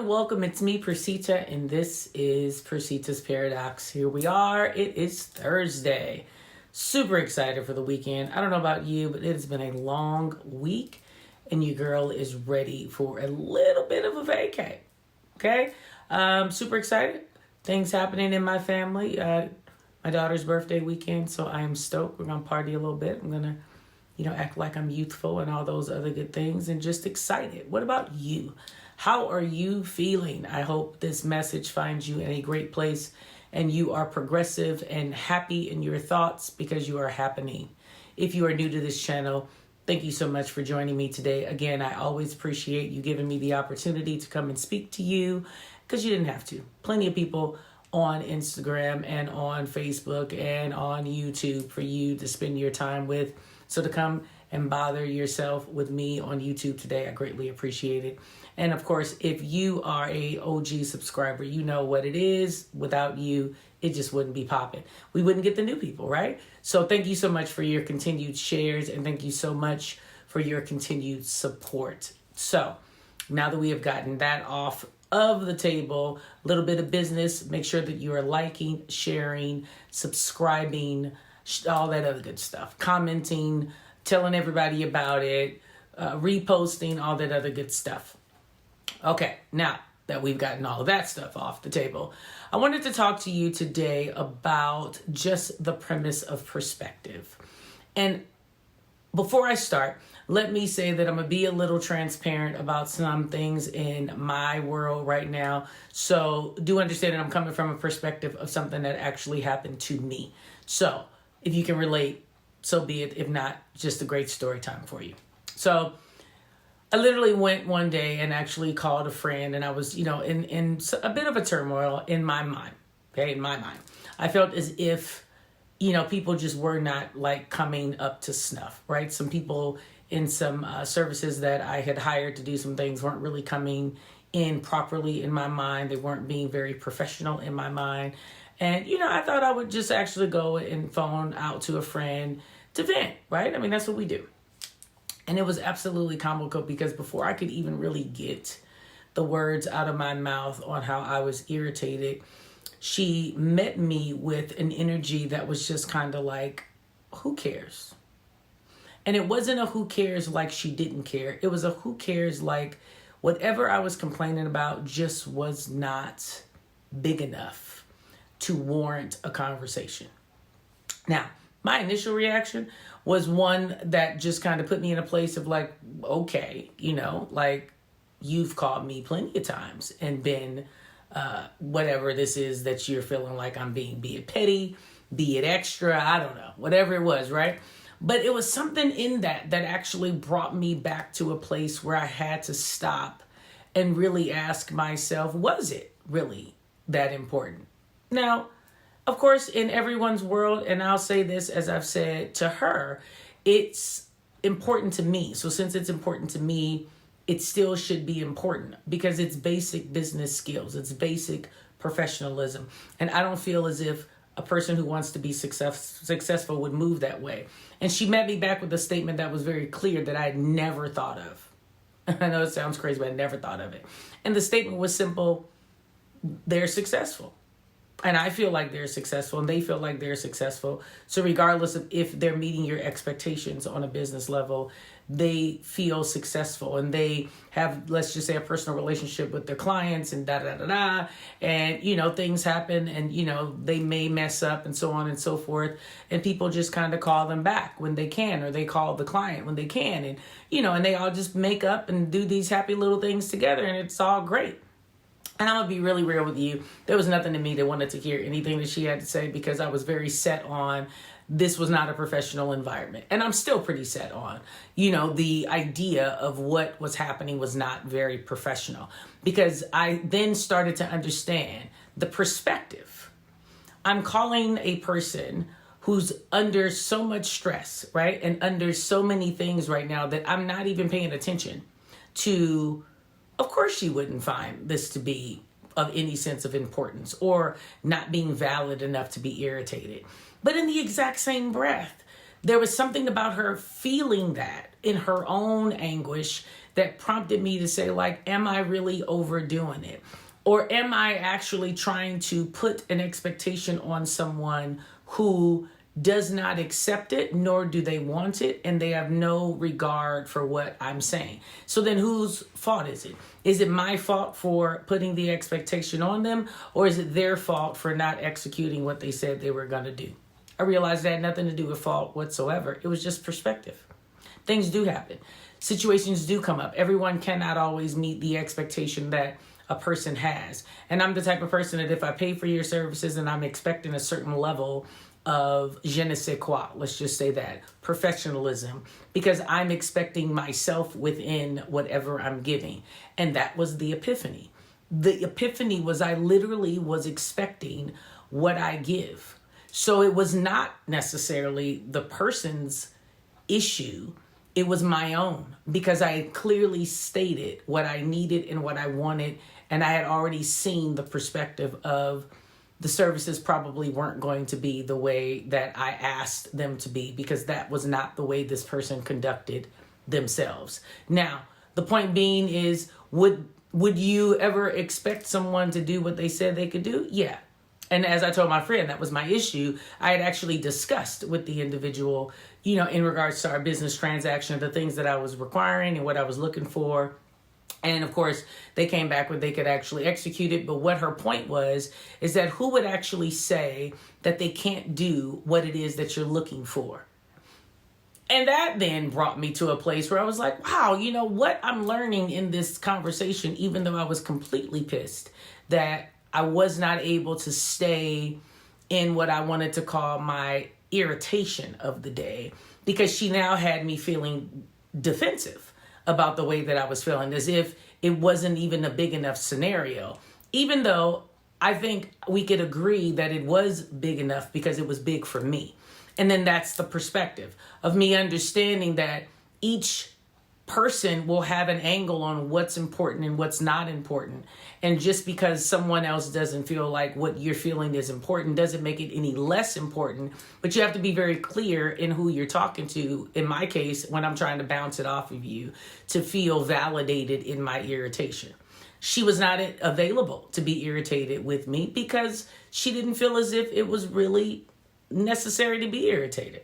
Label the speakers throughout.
Speaker 1: welcome. It's me, Percita, and this is Percita's Paradox. Here we are. It is Thursday. Super excited for the weekend. I don't know about you, but it has been a long week, and your girl is ready for a little bit of a vacay. Okay? Super excited. Things happening in my family. My daughter's birthday weekend, so I am stoked. We're going to party a little bit. I'm going to, act like I'm youthful and all those other good things and just excited. What about you? How are you feeling? I hope this message finds you in a great place and you are progressive and happy in your thoughts because you are happening. If you are new to this channel, thank you so much for joining me today. Again, I always appreciate you giving me the opportunity to come and speak to you because you didn't have to. Plenty of people on Instagram and on Facebook and on YouTube for you to spend your time with. So to come and bother yourself with me on YouTube today, I greatly appreciate it. And of course, if you are a OG subscriber, you know what it is. Without you, it just wouldn't be popping. We wouldn't get the new people, right? So thank you so much for your continued shares and thank you so much for your continued support. So now that we have gotten that off of the table, a little bit of business, make sure that you are liking, sharing, subscribing, all that other good stuff, commenting, telling everybody about it, reposting, all that other good stuff. Okay, now that we've gotten all of that stuff off the table, I wanted to talk to you today about just the premise of perspective. And before I start, let me say that I'm going to be a little transparent about some things in my world right now. So do understand that I'm coming from a perspective of something that actually happened to me. So if you can relate, so be it. If not, just a great story time for you. So I literally went one day and actually called a friend, and I was, in a bit of a turmoil in my mind. Okay, in my mind, I felt as if, people just were not like coming up to snuff, right? Some people in some services that I had hired to do some things weren't really coming in properly in my mind. They weren't being very professional in my mind. And, I thought I would just actually go and phone out to a friend to vent, right? I mean, that's what we do. And it was absolutely comical because before I could even really get the words out of my mouth on how I was irritated, she met me with an energy that was just kind of like, who cares? And it wasn't a who cares like she didn't care. It was a who cares like whatever I was complaining about just was not big enough to warrant a conversation. Now, my initial reaction was one that just kind of put me in a place of like, okay, like you've called me plenty of times and been whatever this is that you're feeling like I'm being, be it petty, be it extra, I don't know, whatever it was, right? But it was something in that actually brought me back to a place where I had to stop and really ask myself, was it really that important? Now, of course, in everyone's world, and I'll say this as I've said to her, it's important to me. So since it's important to me, it still should be important because it's basic business skills. It's basic professionalism. And I don't feel as if a person who wants to be successful would move that way. And she met me back with a statement that was very clear that I had never thought of. I know it sounds crazy, but I never thought of it. And the statement was simple: they're successful. And I feel like they're successful and they feel like they're successful. So regardless of if they're meeting your expectations on a business level, they feel successful and they have, let's just say, a personal relationship with their clients and da-da-da-da. And, things happen and, they may mess up and so on and so forth. And people just kind of call them back when they can, or they call the client when they can. And, and they all just make up and do these happy little things together and it's all great. And I'm going to be really real with you. There was nothing in me that wanted to hear anything that she had to say because I was very set on this was not a professional environment. And I'm still pretty set on, the idea of what was happening was not very professional because I then started to understand the perspective. I'm calling a person who's under so much stress, right? And under so many things right now that I'm not even paying attention to. Of course she wouldn't find this to be of any sense of importance or not being valid enough to be irritated. But in the exact same breath, there was something about her feeling that in her own anguish that prompted me to say, like, am I really overdoing it? Or am I actually trying to put an expectation on someone who does not accept it, nor do they want it, and they have no regard for what I'm saying? So then whose fault is it? Is it my fault for putting the expectation on them, or is it their fault for not executing what they said they were going to do? I realized that had nothing to do with fault whatsoever. It was just perspective. Things do happen. Situations do come up. Everyone cannot always meet the expectation that a person has. And I'm the type of person that if I pay for your services and I'm expecting a certain level of je ne sais quoi, let's just say that, professionalism, because I'm expecting myself within whatever I'm giving. And that was the epiphany. The epiphany was I literally was expecting what I give. So it was not necessarily the person's issue. It was my own, because I had clearly stated what I needed and what I wanted. And I had already seen the perspective of the services probably weren't going to be the way that I asked them to be, because that was not the way this person conducted themselves. Now, the point being is, would you ever expect someone to do what they said they could do? Yeah. And as I told my friend, that was my issue. I had actually discussed with the individual, in regards to our business transaction, the things that I was requiring and what I was looking for. And of course, they came back with they could actually execute it. But what her point was, is that who would actually say that they can't do what it is that you're looking for? And that then brought me to a place where I was like, wow, what I'm learning in this conversation, even though I was completely pissed that I was not able to stay in what I wanted to call my irritation of the day, because she now had me feeling defensive about the way that I was feeling, as if it wasn't even a big enough scenario, even though I think we could agree that it was big enough because it was big for me. And then that's the perspective of me understanding that each person will have an angle on what's important and what's not important. And just because someone else doesn't feel like what you're feeling is important doesn't make it any less important. But you have to be very clear in who you're talking to. In my case, when I'm trying to bounce it off of you, to feel validated in my irritation. She was not available to be irritated with me because she didn't feel as if it was really necessary to be irritated,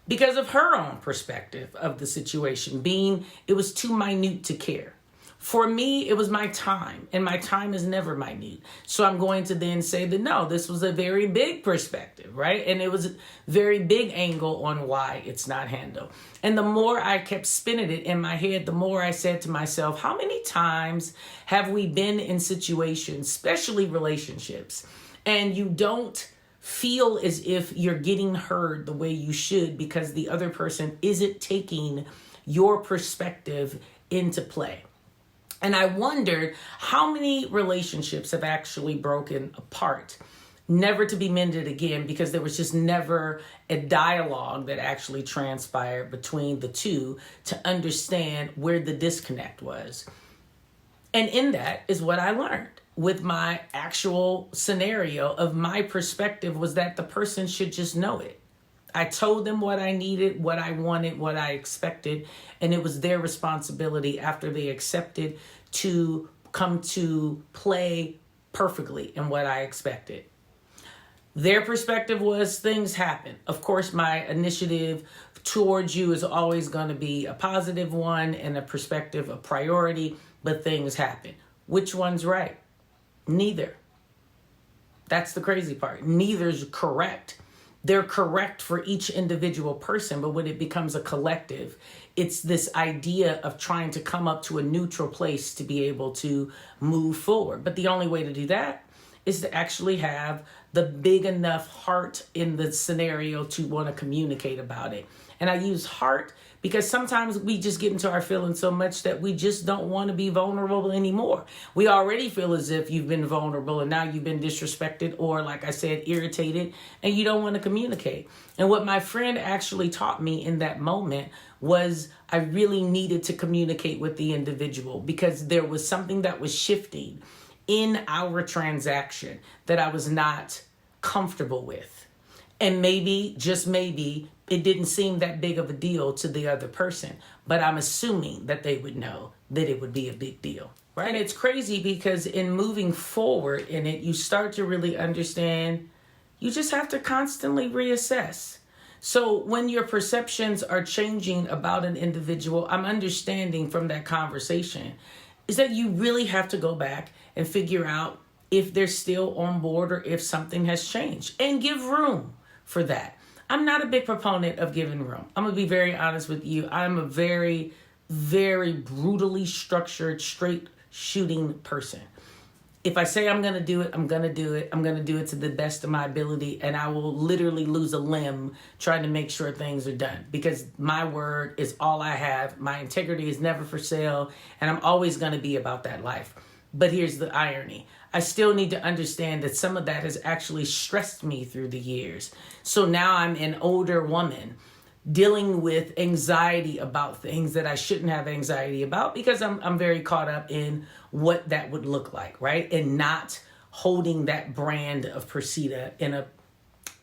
Speaker 1: because of her own perspective of the situation, being it was too minute to care. For me, it was my time, and my time is never minute. So I'm going to then say that no, this was a very big perspective, right? And it was a very big angle on why it's not handled. And the more I kept spinning it in my head, the more I said to myself, how many times have we been in situations, especially relationships, and you don't feel as if you're getting heard the way you should because the other person isn't taking your perspective into play? And I wondered how many relationships have actually broken apart, never to be mended again, because there was just never a dialogue that actually transpired between the two to understand where the disconnect was. And in that is what I learned with my actual scenario of my perspective, was that the person should just know it. I told them what I needed, what I wanted, what I expected, and it was their responsibility after they accepted to come to play perfectly in what I expected. Their perspective was things happen. Of course, my initiative towards you is always going to be a positive one and a perspective of priority, but things happen. Which one's right? Neither. That's the crazy part. Neither's correct. They're correct for each individual person, but when it becomes a collective, it's this idea of trying to come up to a neutral place to be able to move forward. But the only way to do that is to actually have the big enough heart in the scenario to want to communicate about it. And I use heart because sometimes we just get into our feelings so much that we just don't want to be vulnerable anymore. We already feel as if you've been vulnerable and now you've been disrespected or, like I said, irritated, and you don't want to communicate. And what my friend actually taught me in that moment was I really needed to communicate with the individual, because there was something that was shifting in our transaction that I was not comfortable with. And maybe, just maybe, it didn't seem that big of a deal to the other person. But I'm assuming that they would know that it would be a big deal. Right? And it's crazy because in moving forward in it, you start to really understand you just have to constantly reassess. So when your perceptions are changing about an individual, I'm understanding from that conversation is that you really have to go back and figure out if they're still on board or if something has changed, and give room for that. I'm not a big proponent of giving room. I'm going to be very honest with you. I'm a very, very brutally structured, straight shooting person. If I say I'm going to do it, I'm going to do it. I'm going to do it to the best of my ability. And I will literally lose a limb trying to make sure things are done, because my word is all I have. My integrity is never for sale. And I'm always going to be about that life. But here's the irony. I still need to understand that some of that has actually stressed me through the years. So now I'm an older woman dealing with anxiety about things that I shouldn't have anxiety about, because I'm very caught up in what that would look like, right? And not holding that brand of Percita in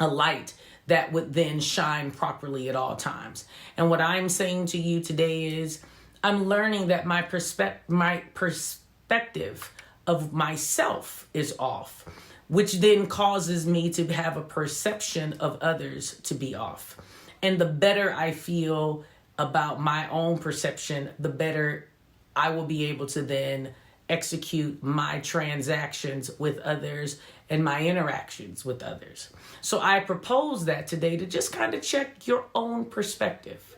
Speaker 1: a light that would then shine properly at all times. And what I'm saying to you today is I'm learning that my perspective of myself is off, which then causes me to have a perception of others to be off. And the better I feel about my own perception, the better I will be able to then execute my transactions with others and my interactions with others. So I propose that today to just kind of check your own perspective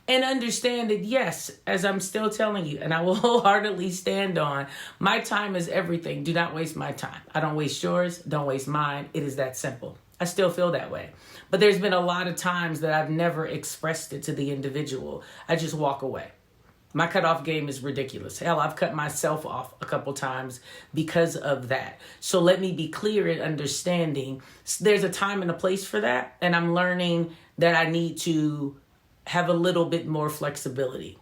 Speaker 1: and understand that, yes, as I'm still telling you, and I will wholeheartedly stand on, my time is everything. Do not waste my time. I don't waste yours. Don't waste mine. It is that simple. I still feel that way. But there's been a lot of times that I've never expressed it to the individual. I just walk away. My cutoff game is ridiculous. Hell, I've cut myself off a couple times because of that. So let me be clear in understanding there's a time and a place for that. And I'm learning that I need to have a little bit more flexibility.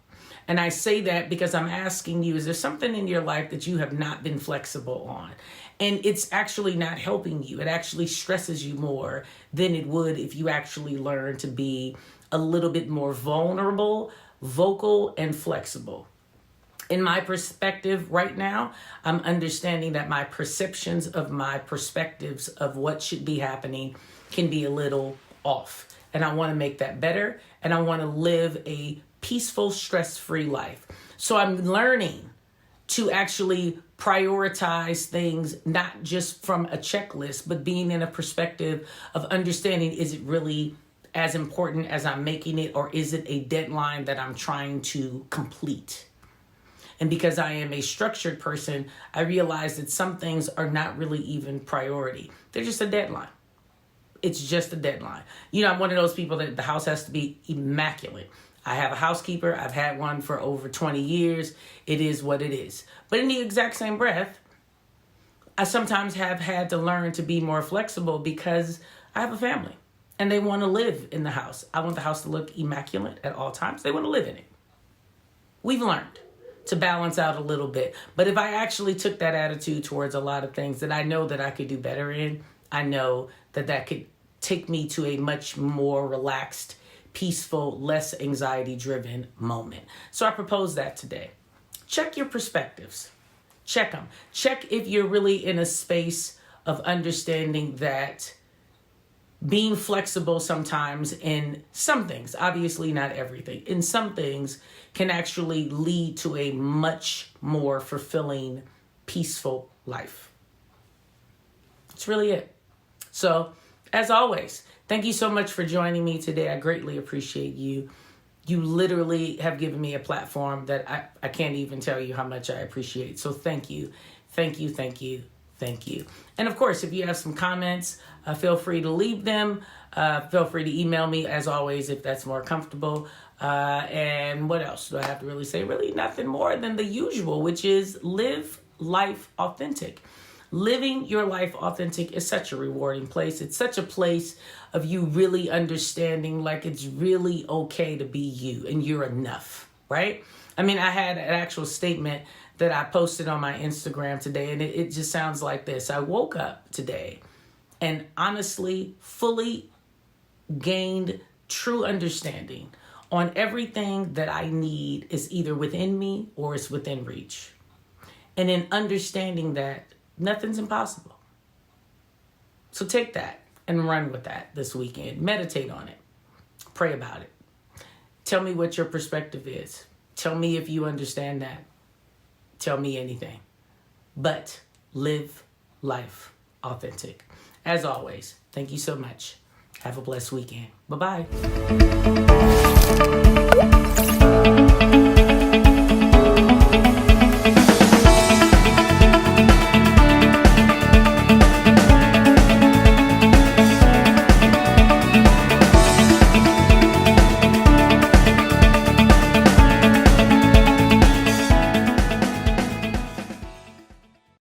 Speaker 1: And I say that because I'm asking you, is there something in your life that you have not been flexible on? And it's actually not helping you. It actually stresses you more than it would if you actually learn to be a little bit more vulnerable, vocal, and flexible. In my perspective right now, I'm understanding that my perceptions of my perspectives of what should be happening can be a little off. And I want to make that better. And I want to live a peaceful, stress-free life. So I'm learning to actually prioritize things, not just from a checklist, but being in a perspective of understanding, is it really as important as I'm making it, or is it a deadline that I'm trying to complete? And because I am a structured person, I realize that some things are not really even priority. They're just a deadline. It's just a deadline. You know, I'm one of those people that the house has to be immaculate. I have a housekeeper. I've had one for over 20 years. It is what it is. But in the exact same breath, I sometimes have had to learn to be more flexible because I have a family and they want to live in the house. I want the house to look immaculate at all times. They want to live in it. We've learned to balance out a little bit. But if I actually took that attitude towards a lot of things that I know that I could do better in, I know that that could take me to a much more relaxed, peaceful, less anxiety-driven moment. So I propose that today. Check your perspectives. Check them. Check if you're really in a space of understanding that being flexible sometimes in some things, obviously not everything, in some things can actually lead to a much more fulfilling, peaceful life. That's really it. So, as always, thank you so much for joining me today. I greatly appreciate you. You literally have given me a platform that I can't even tell you how much I appreciate. So thank you. Thank you, thank you, thank you. And of course, if you have some comments, feel free to leave them. Feel free to email me, as always, if that's more comfortable. And what else do I have to really say? Really nothing more than the usual, which is live life authentic. Living your life authentic is such a rewarding place. It's such a place of you really understanding like it's really okay to be you and you're enough, right? I mean, I had an actual statement that I posted on my Instagram today, and it just sounds like this. I woke up today and honestly, fully gained true understanding on everything that I need is either within me or it's within reach. And in understanding that nothing's impossible. So take that and run with that this weekend. Meditate on it. Pray about it. Tell me what your perspective is. Tell me if you understand that. Tell me anything. But live life authentic. As always, thank you so much. Have a blessed weekend. Bye-bye.